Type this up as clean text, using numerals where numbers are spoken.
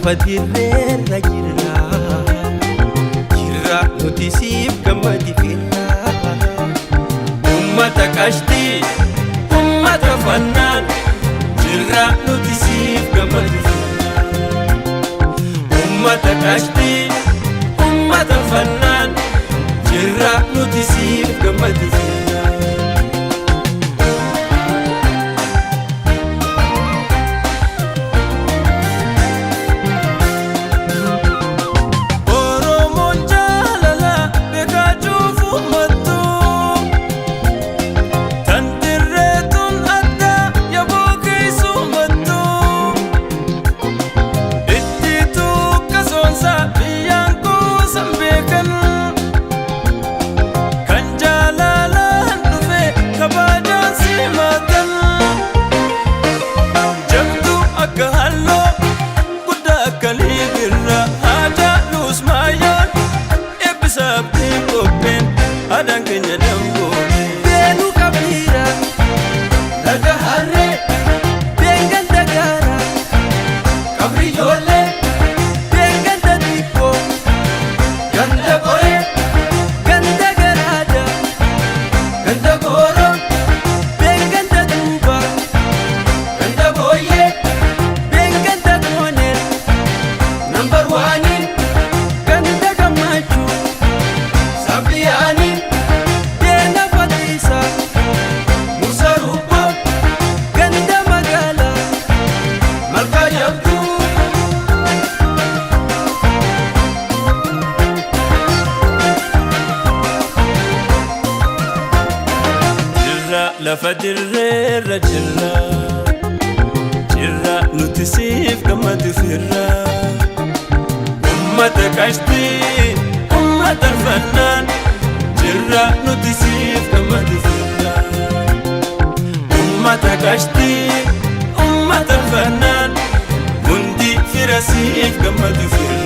fadirreerra jirra nuti siif gammadi firra ummata qashtii ummata fannaan jirra nuti siif gammadi firra ummata qashtii ummata fannaan jirra nuti siif gammadi firra lafa dirreerra jirra nuti siif gammadi firra ummata qashtii ummata fannaan jirra nuti siif gammadi firra ummata qashtii ummata fannaan hundi fira siif gammadi firra